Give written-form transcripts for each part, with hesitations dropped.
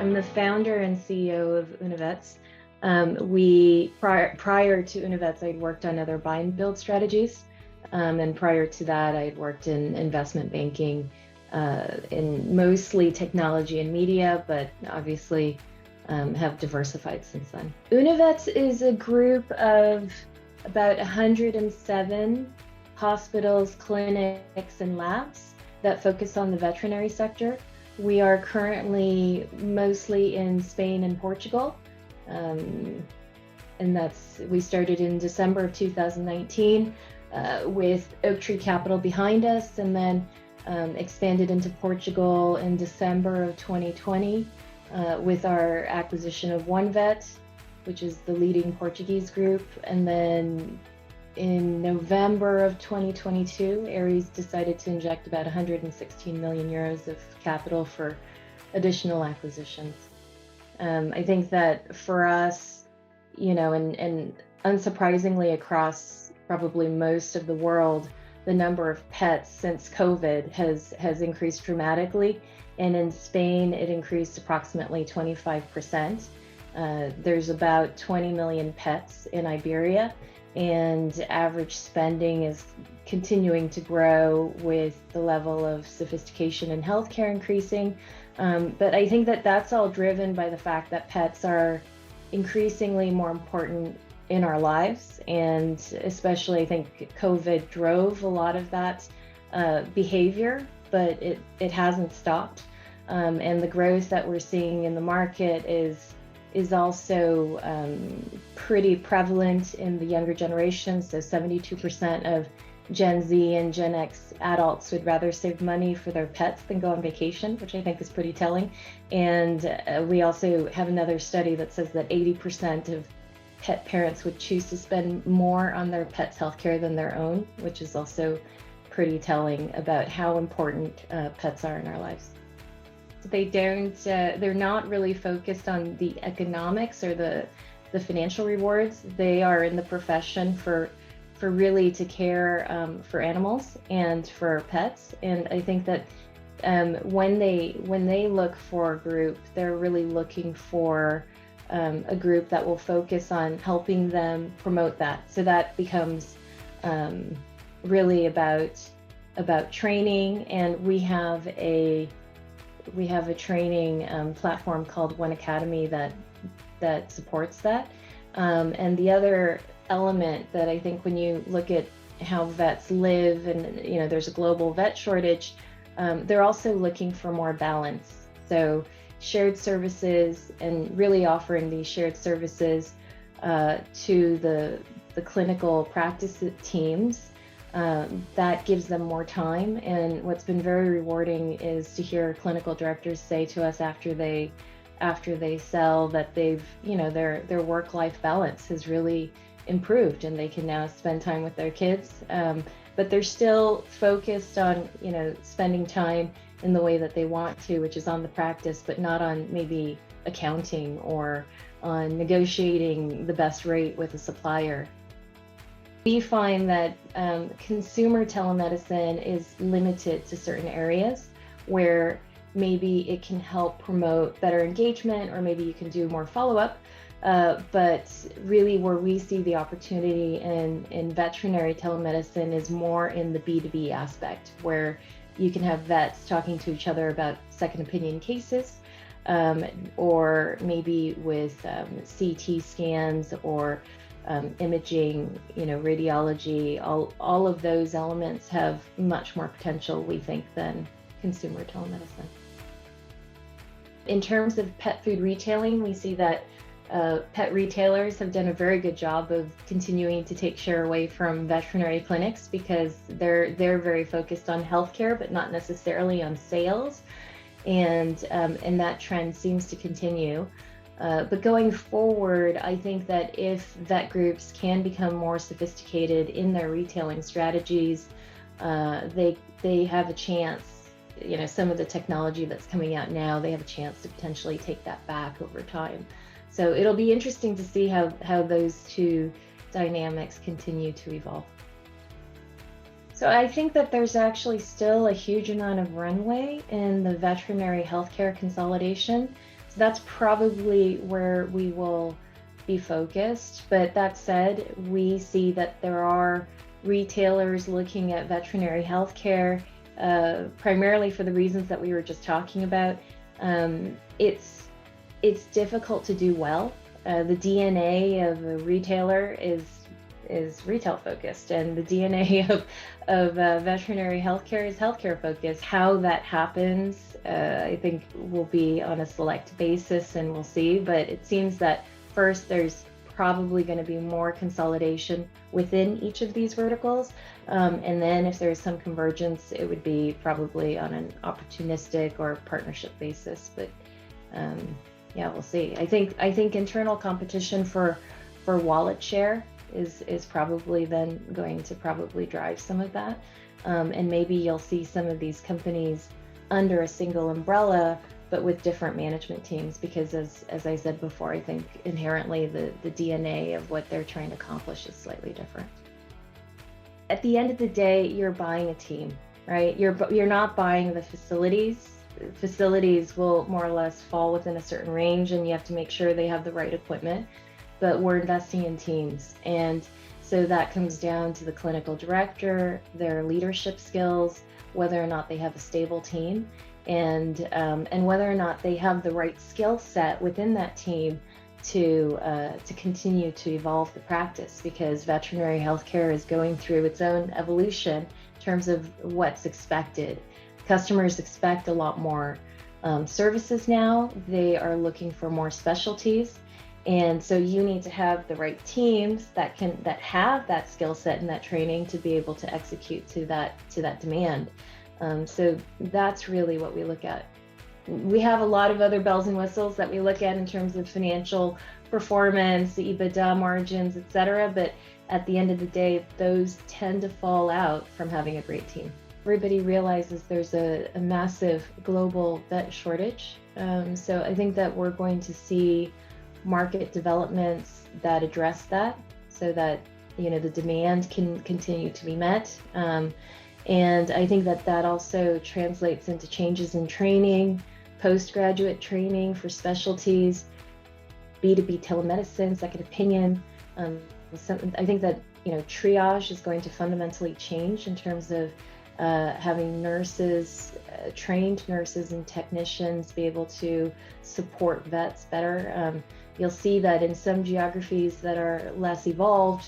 I'm the founder and CEO of UNAVETS. Prior to UNAVETS, I'd worked on other buy and build strategies. And prior to that, I'd worked in investment banking, in mostly technology and media, but obviously have diversified since then. UNAVETS is a group of about 107 hospitals, clinics, and labs that focus on the veterinary sector. We are currently mostly in Spain and Portugal, and we started in December of 2019 with Oaktree Capital behind us, and then expanded into Portugal in December of 2020 with our acquisition of UNAVETS, which is the leading Portuguese group. And then in November of 2022, Ares decided to inject about 116 million euros of capital for additional acquisitions. I think that for us, and unsurprisingly across probably most of the world, the number of pets since COVID has increased dramatically. And in Spain, it increased approximately 25%. There's about 20 million pets in Iberia, and average spending is continuing to grow with the level of sophistication in healthcare increasing. But I think that that's all driven by the fact that pets are increasingly more important in our lives, and especially I think COVID drove a lot of that behavior, but it hasn't stopped. And the growth that we're seeing in the market is also pretty prevalent in the younger generation. So 72% of Gen Z and Gen X adults would rather save money for their pets than go on vacation, which I think is pretty telling. And we also have another study that says that 80% of pet parents would choose to spend more on their pet's healthcare than their own, which is also pretty telling about how important pets are in our lives. They're not really focused on the economics or the financial rewards. They are in the profession for really to care for animals and for pets. And I think that when they look for a group, they're really looking for a group that will focus on helping them promote that. So that becomes really about training, and we have a training platform called One Academy that supports that. And the other element that I think when you look at how vets live, and there's a global vet shortage, they're also looking for more balance. So shared services, and really offering these shared services to the clinical practice teams, that gives them more time. And what's been very rewarding is to hear clinical directors say to us after they sell that they've their work-life balance has really improved, and they can now spend time with their kids, but they're still focused on spending time in the way that they want to, which is on the practice, but not on maybe accounting or on negotiating the best rate with a supplier. We find that consumer telemedicine is limited to certain areas where maybe it can help promote better engagement, or maybe you can do more follow-up. But really where we see the opportunity in veterinary telemedicine is more in the B2B aspect, where you can have vets talking to each other about second opinion cases, or maybe with CT scans or imaging, radiology. All of those elements have much more potential, we think, than consumer telemedicine. In terms of pet food retailing, we see that pet retailers have done a very good job of continuing to take share away from veterinary clinics, because they're very focused on healthcare, but not necessarily on sales. And that trend seems to continue. But going forward, I think that if vet groups can become more sophisticated in their retailing strategies, they have a chance. Some of the technology that's coming out now, they have a chance to potentially take that back over time. So it'll be interesting to see how those two dynamics continue to evolve. So I think that there's actually still a huge amount of runway in the veterinary healthcare consolidation. So that's probably where we will be focused. But that said, we see that there are retailers looking at veterinary healthcare, primarily for the reasons that we were just talking about. It's difficult to do well. The DNA of a retailer is retail focused, and the DNA of veterinary healthcare is healthcare focused. How that happens, I think, will be on a select basis, and we'll see. But it seems that first there's probably going to be more consolidation within each of these verticals, and then if there's some convergence, it would be probably on an opportunistic or partnership basis. But yeah, we'll see. I think internal competition for wallet share is probably then going to probably drive some of that, and maybe you'll see some of these companies under a single umbrella, but with different management teams, because as I said before, I think inherently the DNA of what they're trying to accomplish is slightly different. At the end of the day, you're buying a team, right? You're not buying the facilities. Facilities will more or less fall within a certain range, and you have to make sure they have the right equipment. But we're investing in teams, and so that comes down to the clinical director, their leadership skills, whether or not they have a stable team, and whether or not they have the right skill set within that team to continue to evolve the practice, because veterinary healthcare is going through its own evolution in terms of what's expected. Customers expect a lot more services now. They are looking for more specialties. And so you need to have the right teams that have that skill set and that training to be able to execute to that demand. So that's really what we look at. We have a lot of other bells and whistles that we look at in terms of financial performance, the EBITDA margins, et cetera. But at the end of the day, those tend to fall out from having a great team. Everybody realizes there's a massive global vet shortage. So I think that we're going to see market developments that address that, so that the demand can continue to be met. And I think that also translates into changes in training, postgraduate training for specialties, B2B telemedicine, second opinion. I think that triage is going to fundamentally change in terms of having nurses, trained nurses and technicians be able to support vets better. You'll see that in some geographies that are less evolved,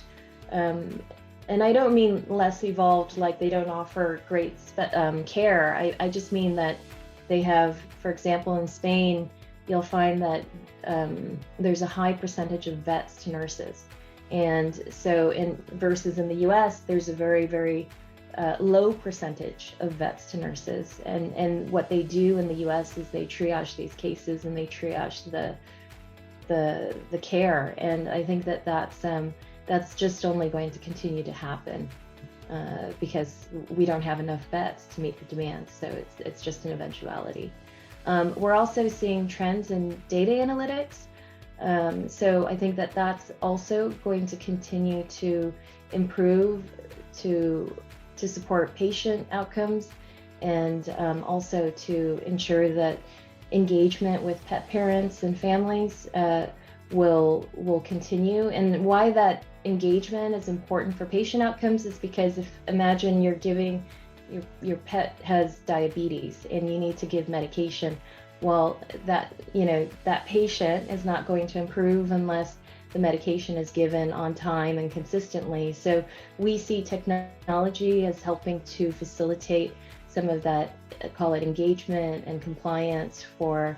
and I don't mean less evolved like they don't offer great care. I just mean that they have, for example, in Spain, you'll find that there's a high percentage of vets to nurses. And so versus in the US, there's a very, very low percentage of vets to nurses. And what they do in the US is they triage these cases, and they triage the care. And I think that's just only going to continue to happen because we don't have enough vets to meet the demand. So it's just an eventuality. We're also seeing trends in data analytics. So I think that's also going to continue to improve to support patient outcomes, and also to ensure that engagement with pet parents and families will continue. And why that engagement is important for patient outcomes is because imagine you're giving your pet has diabetes and you need to give medication. Well, that patient is not going to improve unless the medication is given on time and consistently. So we see technology as helping to facilitate some of that, call it engagement and compliance for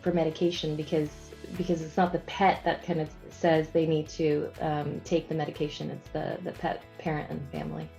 medication, because it's not the pet that kind of says they need to take the medication, it's the pet parent and family.